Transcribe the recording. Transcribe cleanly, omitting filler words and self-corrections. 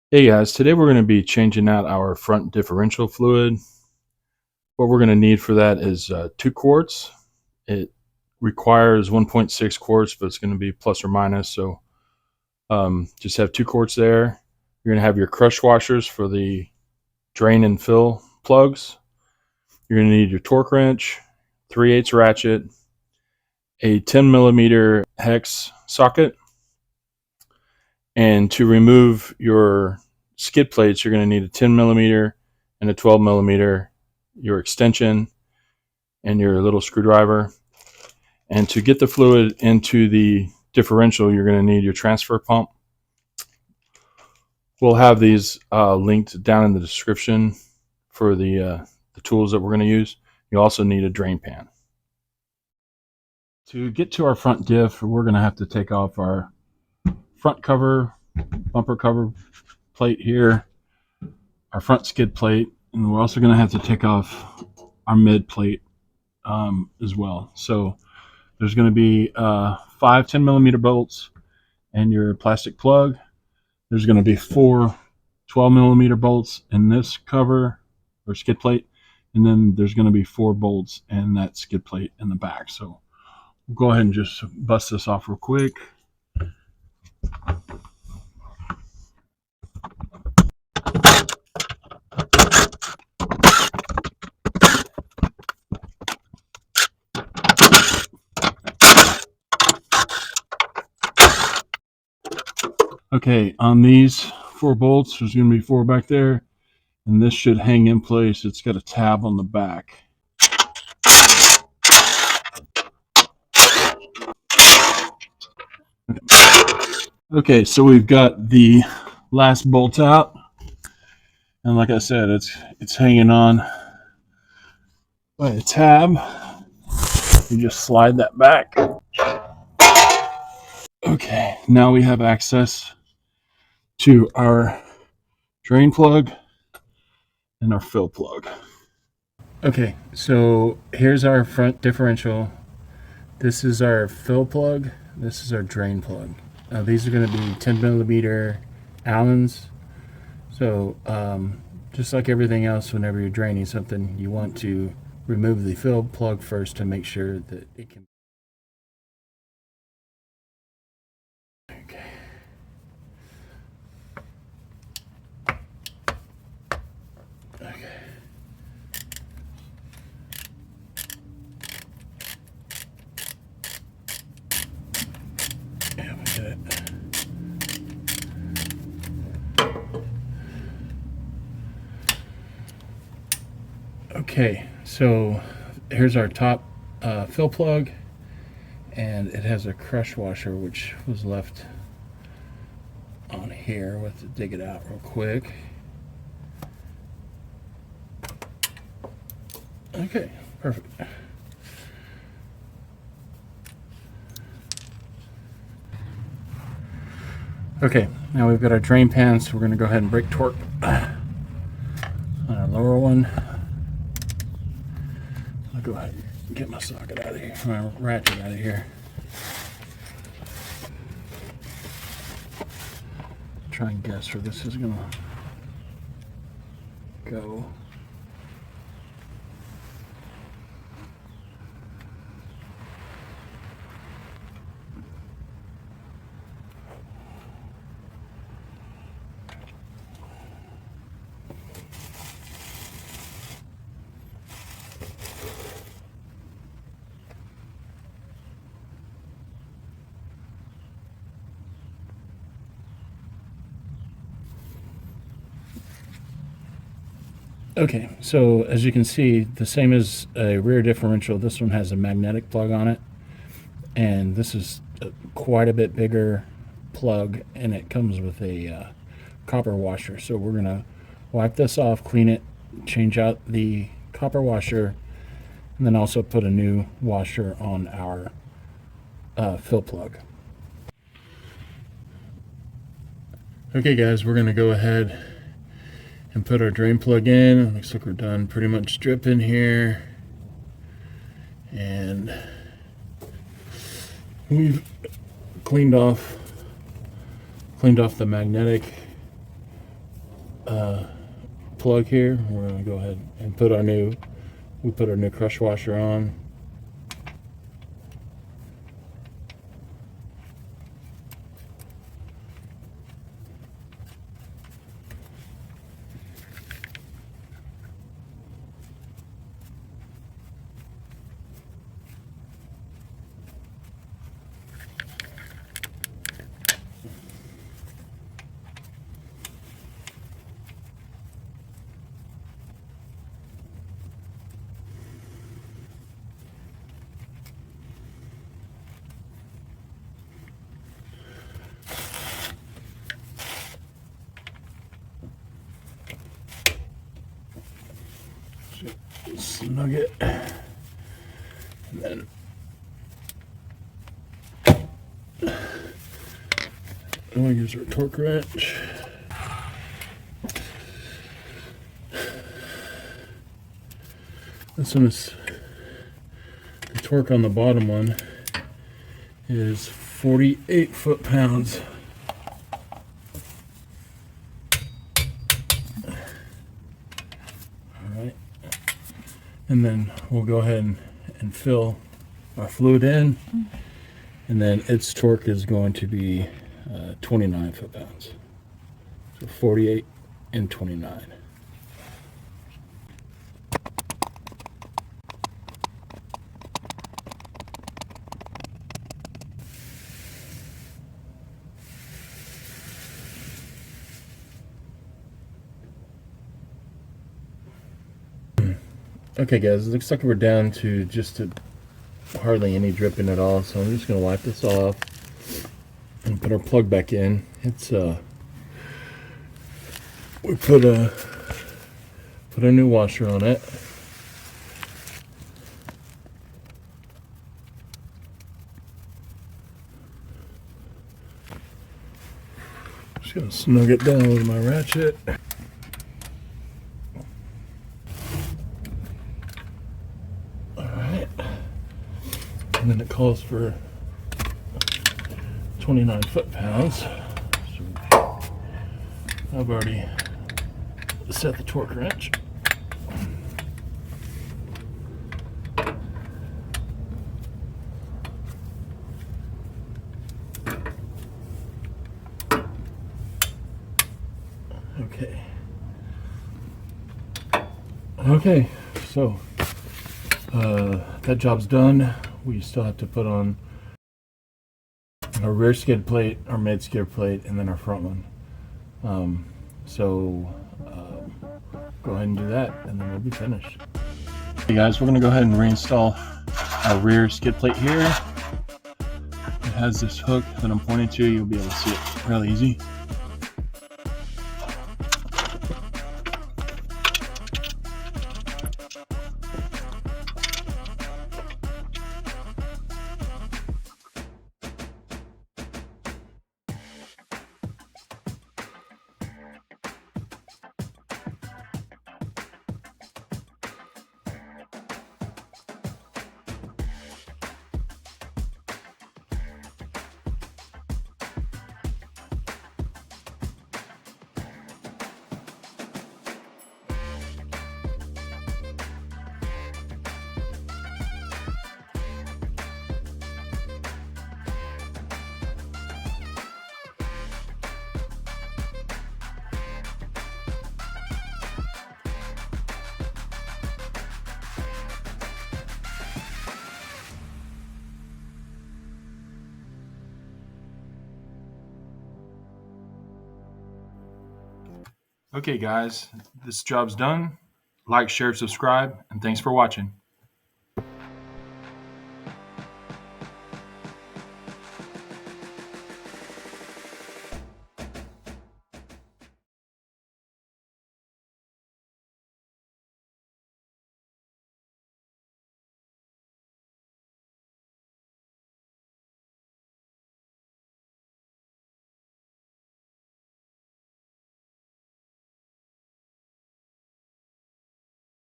Hey guys, today we're going to be changing out our front differential fluid. What we're going to need for that is 2 quarts. It requires 1.6 quarts, but it's going to be plus or minus. So just have 2 quarts there. You're going to have your crush washers for the drain and fill plugs. You're going to need your torque wrench, 3/8 ratchet, a 10 millimeter hex socket, and to remove your skid plates, you're going to need a 10 millimeter and a 12 millimeter, your extension, and your little screwdriver. And to get the fluid into the differential, you're going to need your transfer pump. We'll have these linked down in the description for the tools that we're going to use. You also need a drain pan. To get to our front diff, we're going to have to take off our front cover, bumper cover plate here, our front skid plate, and we're also going to have to take off our mid plate as well. So there's going to be 5 10 millimeter bolts and your plastic plug. There's going to be 4 12 millimeter bolts in this cover or skid plate, and then there's going to be 4 bolts in that skid plate in the back. So we'll go ahead and just bust this off real quick. Okay, on these 4 bolts, there's going to be 4 back there, and this should hang in place. It's got a tab on the back. Okay, so we've got the last bolt out, and like I said, it's hanging on by a tab. You just slide that back. Okay, now we have access to our drain plug and our fill plug. Okay, so here's our front differential. This is our fill plug. This is our drain plug. These are going to be 10 millimeter Allens. So just like everything else, whenever you're draining something, you want to remove the fill plug first to make sure that it can. Okay. Okay. Yeah, we did it. Okay, so here's our top fill plug, and it has a crush washer which was left on here. We'll have to dig it out real quick. Okay, perfect. Okay, now we've got our drain pan, so we're going to go ahead and brake torque on our lower one. I'll go ahead and get my socket out of here, my ratchet out of here. Try and guess where this is going to go. Okay, so as you can see, the same as a rear differential, this one has a magnetic plug on it, and this is quite a bit bigger plug, and it comes with a copper washer. So we're gonna wipe this off, clean it, change out the copper washer, and then also put a new washer on our fill plug. Okay guys, we're gonna go ahead and put our drain plug in. Looks like we're done pretty much stripping here, and we've cleaned off the magnetic plug here. We're going to go ahead and put our new crush washer on. Snug it, and then we'll use our torque wrench. This one is, the torque on the bottom one is 48 foot-pounds. And then we'll go ahead and fill our fluid in, and then its torque is going to be 29 foot-pounds. So 48 and 29. Okay guys, it looks like we're down to just hardly any dripping at all, so I'm just going to wipe this off and put our plug back in. It's we put a new washer on it. Just going to snug it down with my ratchet. And then it calls for 29 foot-pounds. So I've already set the torque wrench. Okay, so that job's done. We still have to put on our rear skid plate, our mid skid plate, and then our front one. Go ahead and do that, and then we'll be finished. Hey guys, we're going to go ahead and reinstall our rear skid plate here. It has this hook that I'm pointing to. You'll be able to see it really easy. Okay guys, this job's done. Like, share, subscribe, and thanks for watching.